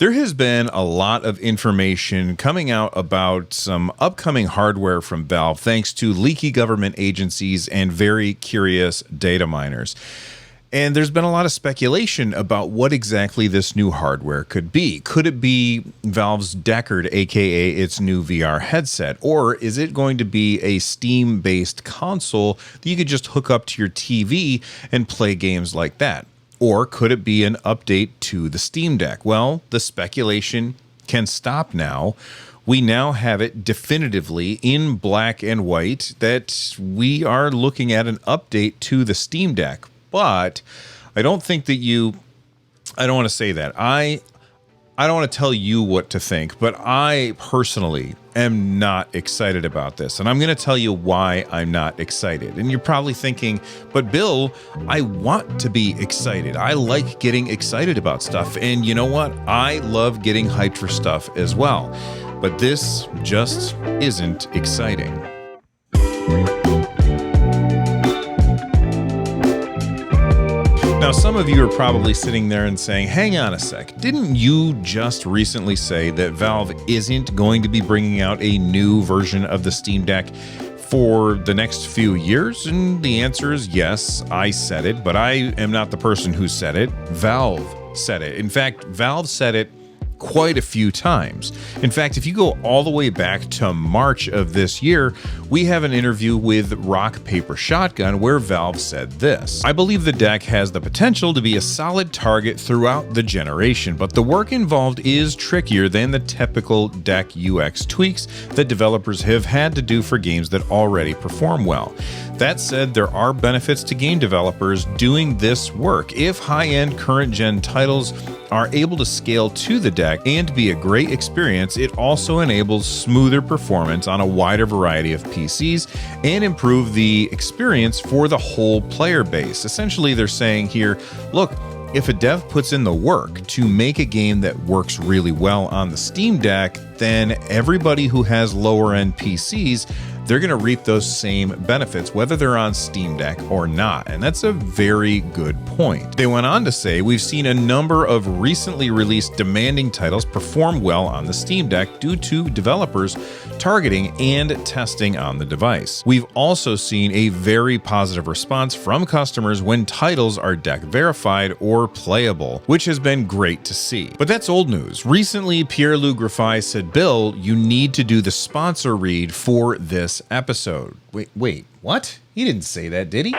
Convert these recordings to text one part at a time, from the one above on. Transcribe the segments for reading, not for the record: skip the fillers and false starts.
There has been a lot of information coming out about some upcoming hardware from Valve thanks to leaky government agencies and very curious data miners. And there's been a lot of speculation about what exactly this new hardware could be. Could it be Valve's Deckard, aka its new VR headset? Or is it going to be a Steam-based console that you could just hook up to your TV and play games like that? Or could it be an update to the Steam Deck? Well, the speculation can stop now. We now have it definitively in black and white that we are looking at an update to the Steam Deck. But I don't think that I don't want to say that. I don't want to tell you what to think, but I personally am not excited about this. And I'm going to tell you why I'm not excited. And you're probably thinking, but Bill, I want to be excited. I like getting excited about stuff. And you know what? I love getting hyped for stuff as well. But this just isn't exciting. Now, some of you are probably sitting there and saying, hang on a sec, didn't you just recently say that Valve isn't going to be bringing out a new version of the Steam Deck for the next few years? And the answer is yes, I said it, but I am not the person who said it. Valve said it. In fact, Valve said it quite a few times. In fact, if you go all the way back to March of this year, we have an interview with Rock Paper Shotgun where Valve said this: I believe the deck has the potential to be a solid target throughout the generation, but the work involved is trickier than the typical deck UX tweaks that developers have had to do for games that already perform well. That said, there are benefits to game developers doing this work. If high-end current-gen titles are able to scale to the deck and be a great experience, it also enables smoother performance on a wider variety of PCs and improve the experience for the whole player base. Essentially, they're saying here, look, if a dev puts in the work to make a game that works really well on the Steam Deck, then everybody who has lower-end PCs, they're going to reap those same benefits, whether they're on Steam Deck or not. And that's a very good point. They went on to say, we've seen a number of recently released demanding titles perform well on the Steam Deck due to developers targeting and testing on the device. We've also seen a very positive response from customers when titles are deck verified or playable, which has been great to see. But that's old news. Recently, Pierre-Luc Graffai said, Bill, you need to do the sponsor read for this episode. Wait, what? He didn't say that, did he?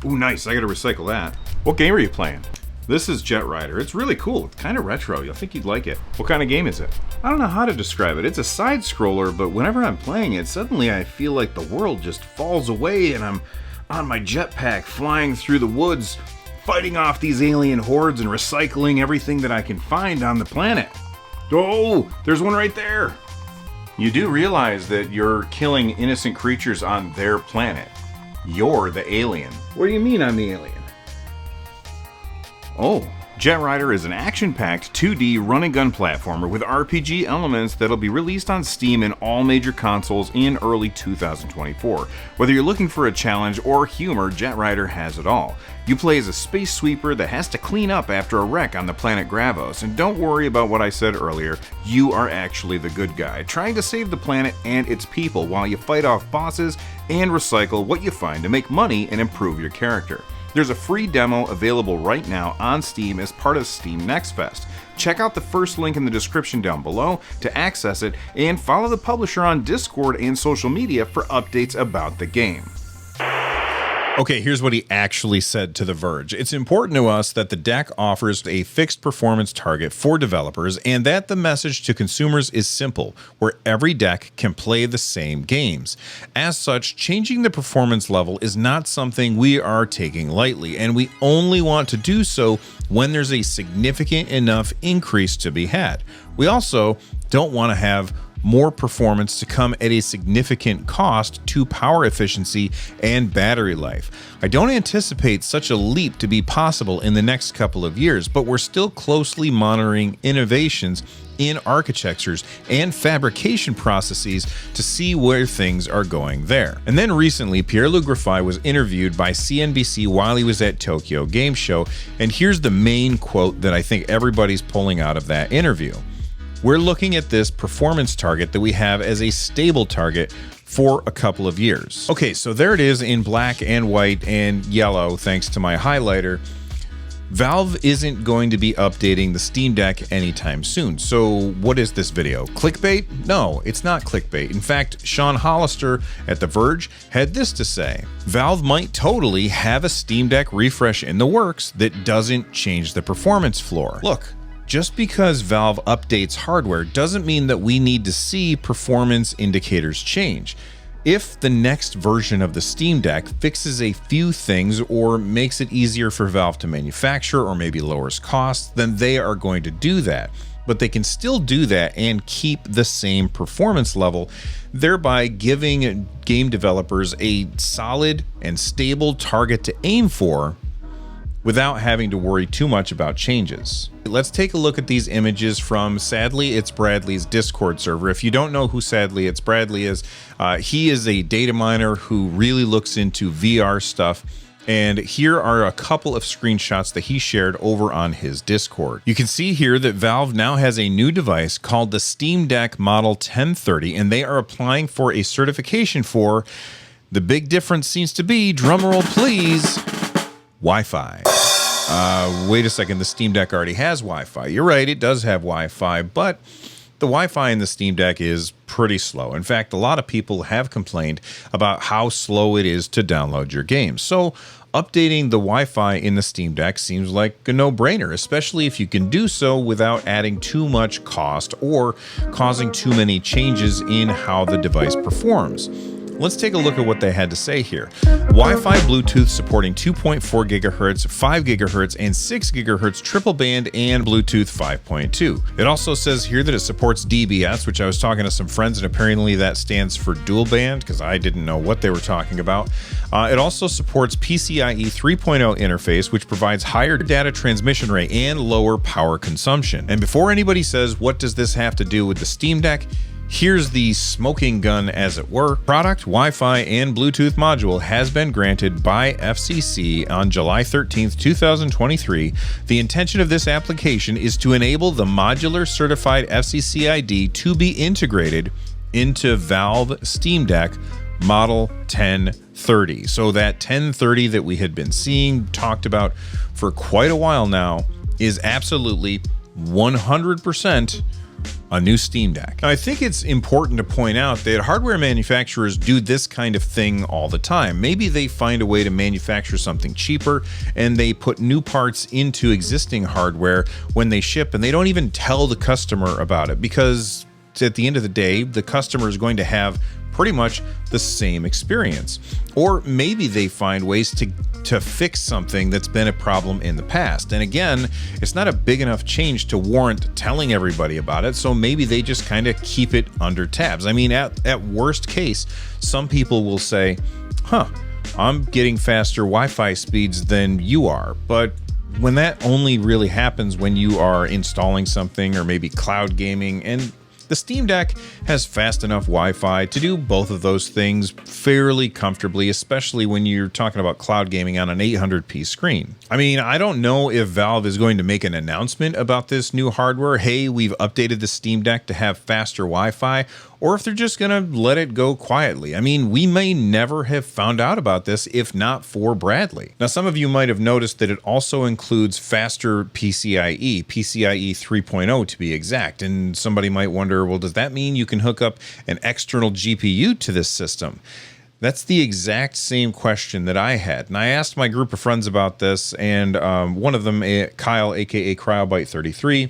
Ooh, nice. I gotta recycle that. What game are you playing? This is Jet Rider. It's really cool. It's kind of retro. I think you'd like it. What kind of game is it? I don't know how to describe it. It's a side scroller, but whenever I'm playing it, suddenly I feel like the world just falls away and I'm on my jetpack flying through the woods, fighting off these alien hordes and recycling everything that I can find on the planet. Oh, there's one right there. You do realize that you're killing innocent creatures on their planet. You're the alien. What do you mean I'm the alien? Oh, Jet Rider is an action-packed 2D run-and-gun platformer with RPG elements that'll be released on Steam and all major consoles in early 2024. Whether you're looking for a challenge or humor, Jet Rider has it all. You play as a space sweeper that has to clean up after a wreck on the planet Gravos, and don't worry about what I said earlier, you are actually the good guy, trying to save the planet and its people while you fight off bosses and recycle what you find to make money and improve your character. There's a free demo available right now on Steam as part of Steam Next Fest. Check out the first link in the description down below to access it, and follow the publisher on Discord and social media for updates about the game. Okay, here's what he actually said to The Verge. It's important to us that the deck offers a fixed performance target for developers and that the message to consumers is simple, where every deck can play the same games. As such, changing the performance level is not something we are taking lightly, and we only want to do so when there's a significant enough increase to be had. We also don't want to have more performance to come at a significant cost to power efficiency and battery life. I don't anticipate such a leap to be possible in the next couple of years, but we're still closely monitoring innovations in architectures and fabrication processes to see where things are going there. And then recently, Pierre-Luc Graffai was interviewed by CNBC while he was at Tokyo Game Show, and here's the main quote that I think everybody's pulling out of that interview. We're looking at this performance target that we have as a stable target for a couple of years. Okay, so there it is in black and white and yellow, thanks to my highlighter. Valve isn't going to be updating the Steam Deck anytime soon. So what is this video? Clickbait? No, it's not clickbait. In fact, Sean Hollister at The Verge had this to say. Valve might totally have a Steam Deck refresh in the works that doesn't change the performance floor. Look, just because Valve updates hardware doesn't mean that we need to see performance indicators change. If the next version of the Steam Deck fixes a few things or makes it easier for Valve to manufacture or maybe lowers costs, then they are going to do that. But they can still do that and keep the same performance level, thereby giving game developers a solid and stable target to aim for without having to worry too much about changes. Let's take a look at these images from Sadly It's Bradley's Discord server. If you don't know who Sadly It's Bradley is, he is a data miner who really looks into VR stuff. And here are a couple of screenshots that he shared over on his Discord. You can see here that Valve now has a new device called the Steam Deck Model 1030, and they are applying for a certification for, the big difference seems to be, drumroll please, Wi-Fi. Wait a second, the Steam Deck already has Wi-Fi. You're right, it does have Wi-Fi, but the Wi-Fi in the Steam Deck is pretty slow. In fact, a lot of people have complained about how slow it is to download your games. So updating the Wi-Fi in the Steam Deck seems like a no-brainer, especially if you can do so without adding too much cost or causing too many changes in how the device performs. Let's take a look at what they had to say here. Wi-Fi Bluetooth supporting 2.4 gigahertz, 5 gigahertz, and 6 gigahertz triple band and Bluetooth 5.2. It also says here that it supports DBS, which I was talking to some friends, and apparently that stands for dual band because I didn't know what they were talking about. It also supports PCIe 3.0 interface, which provides higher data transmission rate and lower power consumption. And before anybody says, what does this have to do with the Steam Deck? Here's the smoking gun, as it were. Product, Wi-Fi, and Bluetooth module has been granted by FCC on July 13th, 2023. The intention of this application is to enable the modular certified FCC ID to be integrated into Valve Steam Deck Model 1030. So that 1030 that we had been seeing, talked about for quite a while now, is absolutely 100% a new Steam Deck. Now, I think it's important to point out that hardware manufacturers do this kind of thing all the time. Maybe they find a way to manufacture something cheaper and they put new parts into existing hardware when they ship, and they don't even tell the customer about it because at the end of the day, the customer is going to have pretty much the same experience. Or maybe they find ways to fix something that's been a problem in the past. And again, it's not a big enough change to warrant telling everybody about it, so maybe they just kind of keep it under tabs. I mean, at worst case, some people will say, I'm getting faster Wi-Fi speeds than you are. But when that only really happens when you are installing something or maybe cloud gaming, and the Steam Deck has fast enough Wi-Fi to do both of those things fairly comfortably, especially when you're talking about cloud gaming on an 800p screen. I mean, I don't know if Valve is going to make an announcement about this new hardware. Hey, we've updated the Steam Deck to have faster Wi-Fi, or if they're just going to let it go quietly. I mean, we may never have found out about this if not for Bradley. Now, some of you might have noticed that it also includes faster PCIe 3.0 to be exact. And somebody might wonder, well, does that mean you can hook up an external GPU to this system? That's the exact same question that I had. And I asked my group of friends about this, and one of them, Kyle, aka Cryobite33,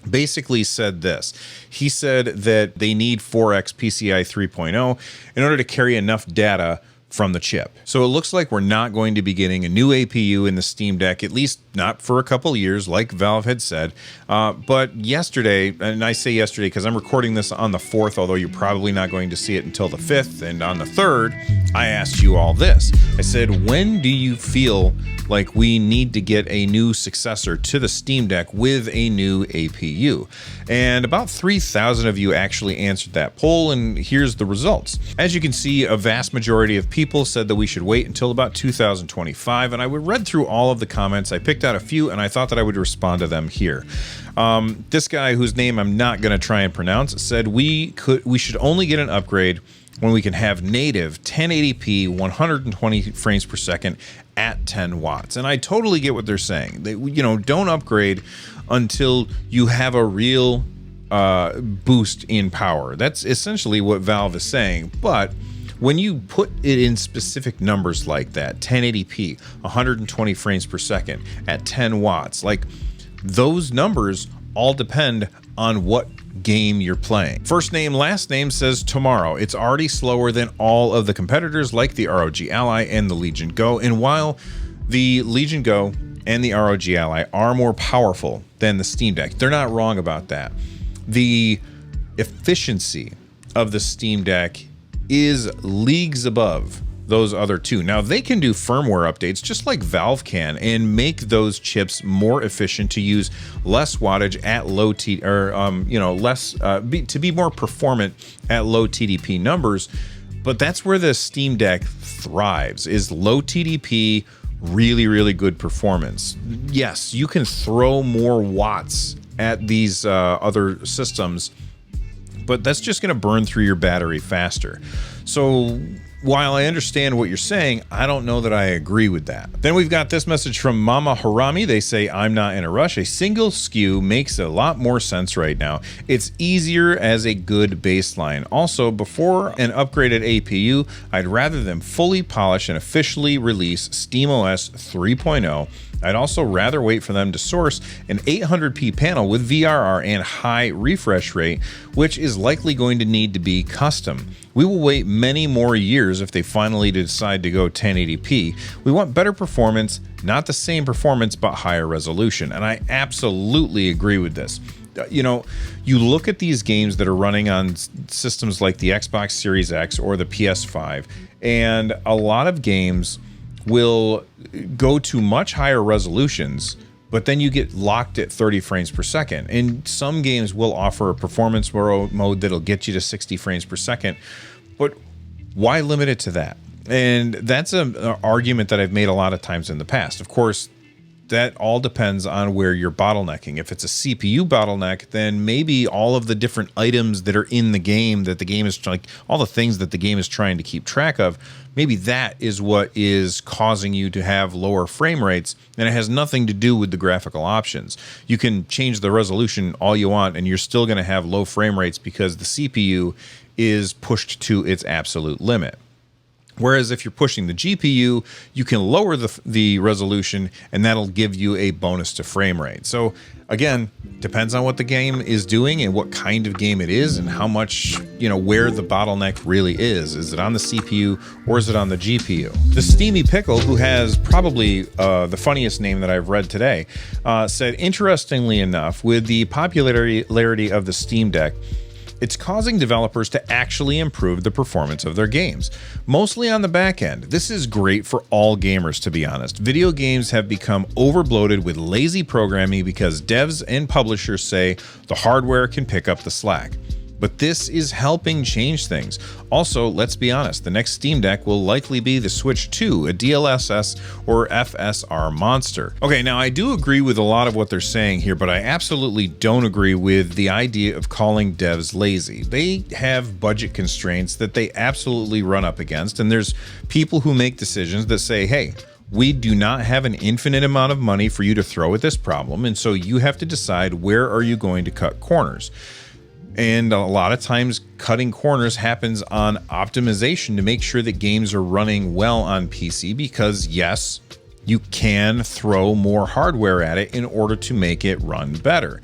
basically said this. He said that they need 4x PCI 3.0 in order to carry enough data from the chip. So it looks like we're not going to be getting a new APU in the Steam Deck, at least not for a couple years, like Valve had said. But yesterday, and I say yesterday because I'm recording this on the 4th, although you're probably not going to see it until the 5th. And on the 3rd, I asked you all this. I said, when do you feel like we need to get a new successor to the Steam Deck with a new APU? And about 3,000 of you actually answered that poll, and here's the results. As you can see, a vast majority of people said that we should wait until about 2025, and I read through all of the comments. I picked out a few, and I thought that I would respond to them here. This guy, whose name I'm not going to try and pronounce, said we should only get an upgrade when we can have native 1080p 120 frames per second at 10 watts. And I totally get what they're saying. They, don't upgrade until you have a real boost in power. That's essentially what Valve is saying. But when you put it in specific numbers like that, 1080p, 120 frames per second at 10 watts, like those numbers all depend on what game you're playing. First name, last name says tomorrow. It's already slower than all of the competitors like the ROG Ally and the Legion Go. And while the Legion Go and the ROG Ally are more powerful than the Steam Deck, they're not wrong about that. The efficiency of the Steam Deck is leagues above those other two. Now, they can do firmware updates just like Valve can and make those chips more efficient to use less wattage at low to be more performant at low TDP numbers. But that's where the Steam Deck thrives, is low TDP, really, really good performance. Yes, you can throw more watts at these other systems, but that's just going to burn through your battery faster. So while I understand what you're saying, I don't know that I agree with that. Then we've got this message from Mama Harami. They say, I'm not in a rush. A single SKU makes a lot more sense right now. It's easier as a good baseline. Also, before an upgraded APU, I'd rather them fully polish and officially release SteamOS 3.0. I'd also rather wait for them to source an 800p panel with VRR and high refresh rate, which is likely going to need to be custom. We will wait many more years if they finally decide to go 1080p. We want better performance, not the same performance, but higher resolution. And I absolutely agree with this. You look at these games that are running on systems like the Xbox Series X or the PS5, and a lot of games will go to much higher resolutions, but then you get locked at 30 frames per second. And some games will offer a performance mode that'll get you to 60 frames per second, but why limit it to that? And that's an argument that I've made a lot of times in the past. Of course, that all depends on where you're bottlenecking. If it's a CPU bottleneck, then maybe all of the different items that are in the game that the game is like all the things that the game is trying to keep track of, maybe that is what is causing you to have lower frame rates, and it has nothing to do with the graphical options. You can change the resolution all you want, and you're still going to have low frame rates because the CPU is pushed to its absolute limit. Whereas if you're pushing the GPU, you can lower the resolution, and that'll give you a bonus to frame rate. So again, depends on what the game is doing and what kind of game it is and how much, where the bottleneck really is. Is it on the CPU or is it on the GPU? The Steamy Pickle, who has probably the funniest name that I've read today, said, interestingly enough, with the popularity of the Steam Deck, it's causing developers to actually improve the performance of their games, mostly on the back end. This is great for all gamers, to be honest. Video games have become overbloated with lazy programming because devs and publishers say the hardware can pick up the slack. But this is helping change things. Also, let's be honest, the next Steam Deck will likely be the Switch 2, a DLSS or FSR monster. Okay, now I do agree with a lot of what they're saying here, but I absolutely don't agree with the idea of calling devs lazy. They have budget constraints that they absolutely run up against, and there's people who make decisions that say, hey, we do not have an infinite amount of money for you to throw at this problem, and so you have to decide where are you going to cut corners. And a lot of times cutting corners happens on optimization to make sure that games are running well on PC because, yes, you can throw more hardware at it in order to make it run better.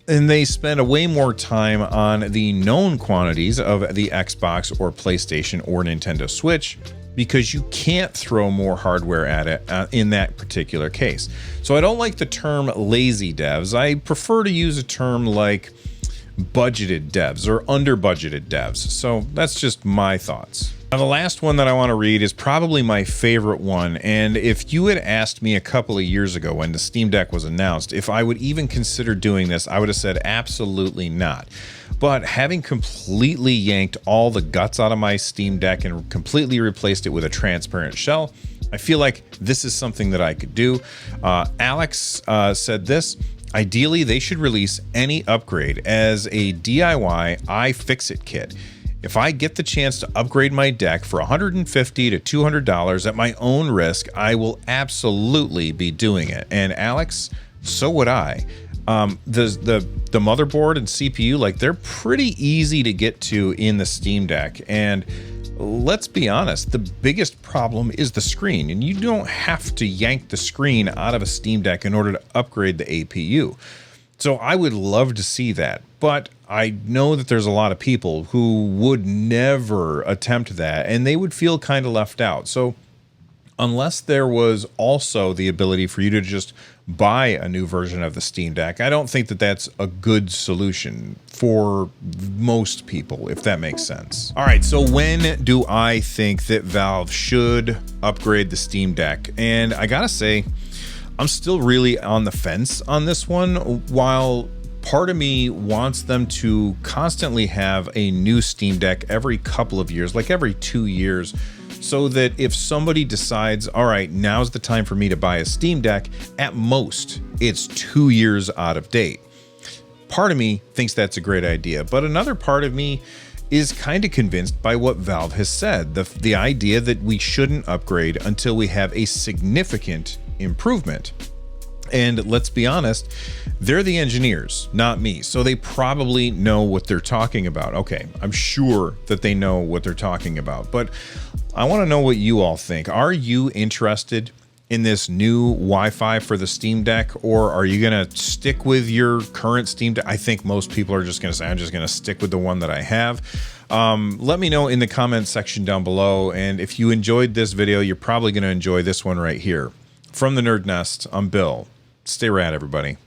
And they spend way more time on the known quantities of the Xbox or PlayStation or Nintendo Switch because you can't throw more hardware at it in that particular case. So I don't like the term lazy devs. I prefer to use a term like budgeted devs or under budgeted devs. So that's just my thoughts. Now, the last one that I want to read is probably my favorite one. And if you had asked me a couple of years ago when the Steam Deck was announced, if I would even consider doing this, I would have said absolutely not. But having completely yanked all the guts out of my Steam Deck and completely replaced it with a transparent shell, I feel like this is something that I could do. Alex said this: ideally, they should release any upgrade as a DIY iFixit kit. If I get the chance to upgrade my deck for $150 to $200 at my own risk, I will absolutely be doing it. And Alex, so would I. The motherboard and CPU, like, they're pretty easy to get to in the Steam Deck. And let's be honest, the biggest problem is the screen. And you don't have to yank the screen out of a Steam Deck in order to upgrade the APU. So I would love to see that, but I know that there's a lot of people who would never attempt that, and they would feel kind of left out. So unless there was also the ability for you to just buy a new version of the Steam Deck, I don't think that that's a good solution for most people, if that makes sense. All right, so when do I think that Valve should upgrade the Steam Deck? And I gotta say, I'm still really on the fence on this one. While part of me wants them to constantly have a new Steam Deck every couple of years, like every 2 years, so that if somebody decides, all right, now's the time for me to buy a Steam Deck, at most, it's 2 years out of date. Part of me thinks that's a great idea, but another part of me is kind of convinced by what Valve has said, the idea that we shouldn't upgrade until we have a significant improvement. And let's be honest, they're the engineers, not me. So they probably know what they're talking about. Okay, I'm sure that they know what they're talking about, but I want to know what you all think. Are you interested in this new Wi-Fi for the Steam Deck, or are you going to stick with your current Steam Deck? I think most people are just going to say, I'm just going to stick with the one that I have. Let me know in the comments section down below. And if you enjoyed this video, you're probably going to enjoy this one right here. From the Nerd Nest, I'm Bill. Stay rad, everybody.